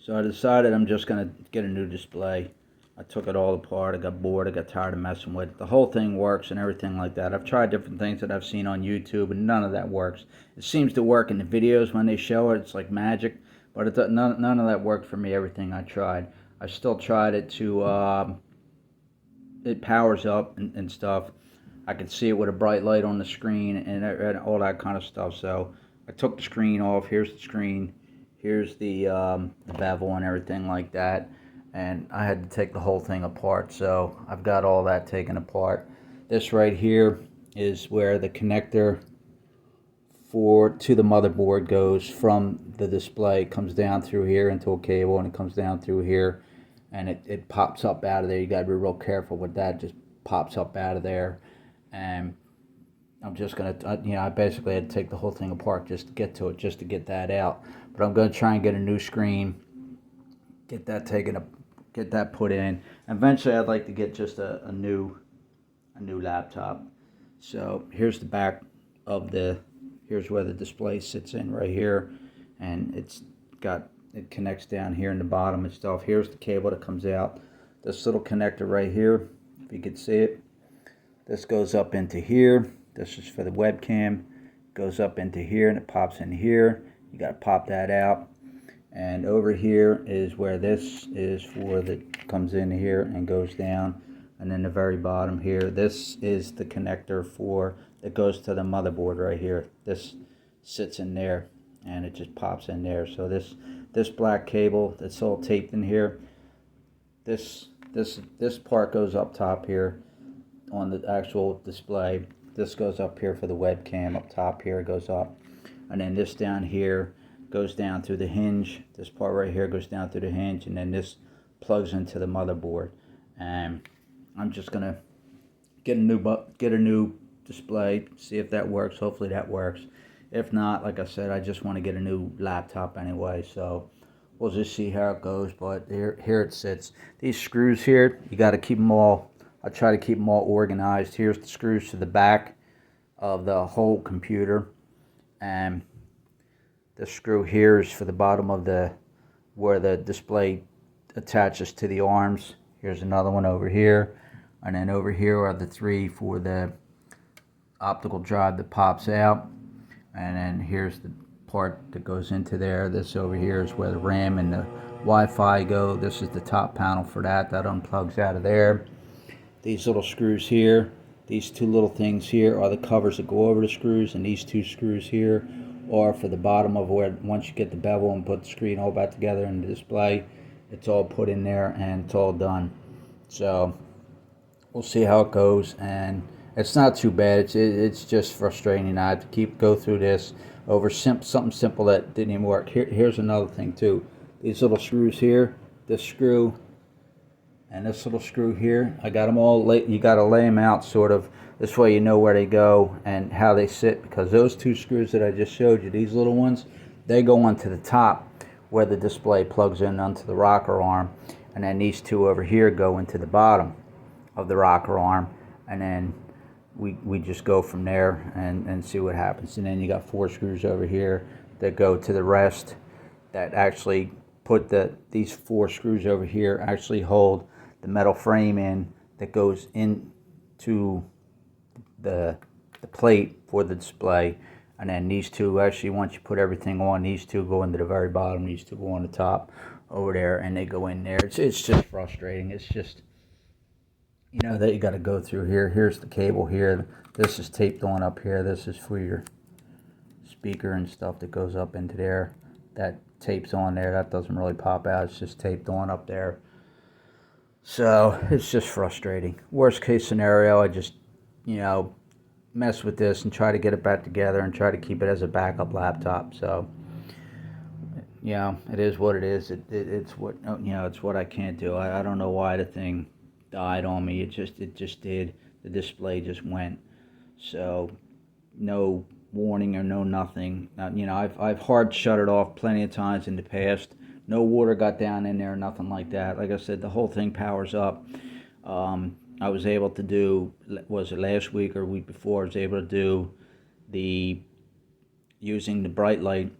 So I decided I'm just going to get a new display. I took it all apart. I got bored. I got tired of messing with it. The whole thing works and everything like that. I've tried different things that I've seen on YouTube, and none of that works. It seems to work in the videos when they show it. It's like magic, but none of that worked for me. Everything I tried. I still tried it to. It powers up and stuff. I could see it with a bright light on the screen and all that kind of stuff. So I took the screen off. Here's the screen. Here's the bevel and everything like that. And I had to take the whole thing apart. So I've got all that taken apart. This right here is where the connector to the motherboard goes from the display. It comes down through here into a cable, and it comes down through here, and it pops up out of there. You got to be real careful with that. It just pops up out of there. And I'm just gonna, I basically had to take the whole thing apart just to get to it, just to get that out. But I'm gonna try and get a new screen, get that taken up, get that put in. Eventually, I'd like to get just a new laptop. So here's the back of here's where the display sits in right here, and it connects down here in the bottom and stuff. Here's the cable that comes out. This little connector right here, if you could see it. This goes up into here. This is for the webcam. Goes up into here and it pops in here. You got to pop that out. And over here is where this is for comes in here and goes down. And then the very bottom here, this is the connector that goes to the motherboard right here. This sits in there and it just pops in there. So this black cable that's all taped in here, this part goes up top here on the actual display. This goes up here for the webcam. Up top here it goes up, and then this down here goes down through the hinge. This part right here goes down through the hinge, and then this plugs into the motherboard. And I'm just gonna get a new display, see if that works. Hopefully that works. If not, like I said, I just want to get a new laptop anyway, so we'll just see how it goes. But here it sits. These screws here, you got to keep them all. I try to keep them all organized. Here's the screws to the back of the whole computer, and the screw here is for the bottom of where the display attaches to the arms. Here's another one over here, and then over here are the three for the optical drive that pops out, and then here's the part that goes into there. This over here is where the RAM and the Wi-Fi go. This is the top panel for that unplugs out of there. These little screws here, these two little things here are the covers that go over the screws, and these two screws here are for the bottom of where, once you get the bevel and put the screen all back together in the display, it's all put in there and it's all done. So we'll see how it goes, and it's not too bad. It's just frustrating. I have to go through this over something simple that didn't even work. Here's another thing too. These little screws here, this screw and this little screw here, I got them all you got to lay them out sort of this way, you know where they go and how they sit, because those two screws that I just showed you, these little ones, they go onto the top where the display plugs in onto the rocker arm, and then these two over here go into the bottom of the rocker arm, and then we just go from there and see what happens. And then you got 4 screws over here that go to the rest, that actually put these 4 screws over here actually hold the metal frame in that goes into the plate for the display. And then these two, actually, once you put everything on, these two go into the very bottom, these two go on the top over there, and they go in there. It's just frustrating. It's just, that you got to go through here. Here's the cable here. This is taped on up here. This is for your speaker and stuff that goes up into there. That tapes on there. That doesn't really pop out. It's just taped on up there. So it's just frustrating. Worst case scenario, I just, mess with this and try to get it back together and try to keep it as a backup laptop. So, it is what it is. It's what, it's what I can't do. I don't know why the thing died on me. It just did. The display just went. So no warning or no nothing. I've hard shut it off plenty of times in the past. No water got down in there, nothing like that. Like I said, the whole thing powers up. I was able to do, was it last week or week before, I was able to do using the bright light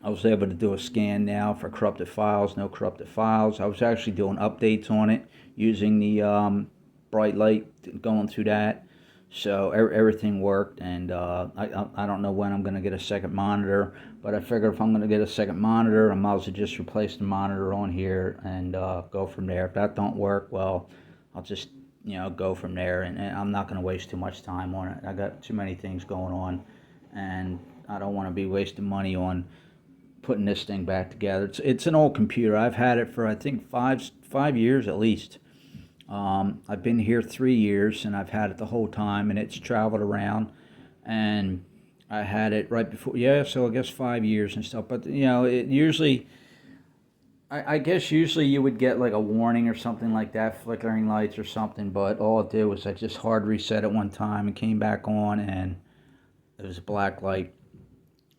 I was able to do a scan now for corrupted files, no corrupted files. I was actually doing updates on it using the bright light, going through that. So everything worked, and I don't know when I'm going to get a second monitor, but I figured if I'm going to get a second monitor, I might as well just replace the monitor on here and go from there. If that don't work, well, I'll just go from there, and I'm not going to waste too much time on it. I got too many things going on, and I don't want to be wasting money on putting this thing back together. It's an old computer. I've had it for I think five years at least. I've been here 3 years, and I've had it the whole time, and it's traveled around. And I had it right before, yeah, so I guess 5 years and stuff. But it usually, I guess usually you would get like a warning or something like that, flickering lights or something. But all it did was I just hard reset it one time and came back on, and it was a black light.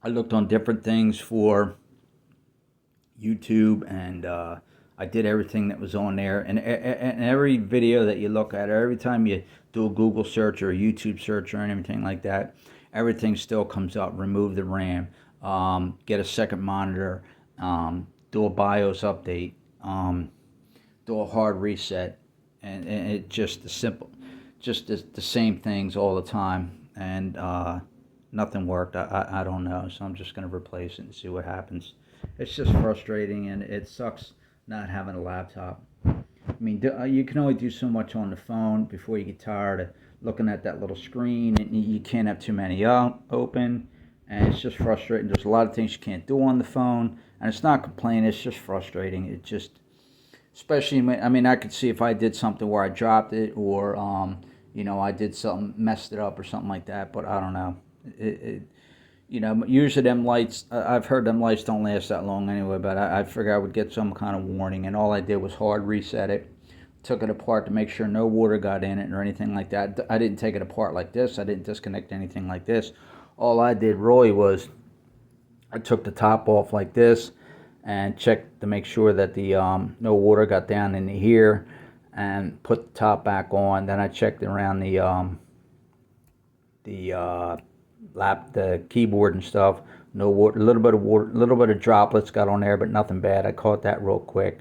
I looked on different things for YouTube, and I did everything that was on there. And every video that you look at, every time you do a Google search or a YouTube search or anything like that, everything still comes up. Remove the RAM, get a second monitor, do a BIOS update, do a hard reset, and it just the simple, just the same things all the time. And nothing worked. I don't know, so I'm just going to replace it and see what happens. It's just frustrating, and it sucks not having a laptop. I mean, you can only do so much on the phone before you get tired of looking at that little screen, and you can't have too many open, and it's just frustrating. There's a lot of things you can't do on the phone, and it's not complaining, it's just frustrating. It just, especially, I mean, I could see if I did something where I dropped it, or I did something, messed it up or something like that, but I don't know. Usually them lights, I've heard them lights don't last that long anyway, but I figured I would get some kind of warning, and all I did was hard reset it, took it apart to make sure no water got in it or anything like that. I didn't take it apart like this. I didn't disconnect anything like this. All I did really was I took the top off like this and checked to make sure that the no water got down into here, and put the top back on. Then I checked around the keyboard and stuff. No water, a little bit of water, a little bit of droplets got on there, but nothing bad. I caught that real quick.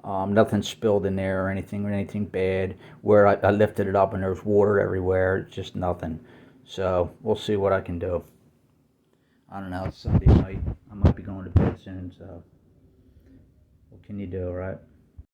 Nothing spilled in there or anything bad. Where I lifted it up and there was water everywhere, just nothing. So we'll see what I can do. I don't know. It's Sunday night. I might be going to bed soon. So what can you do, right?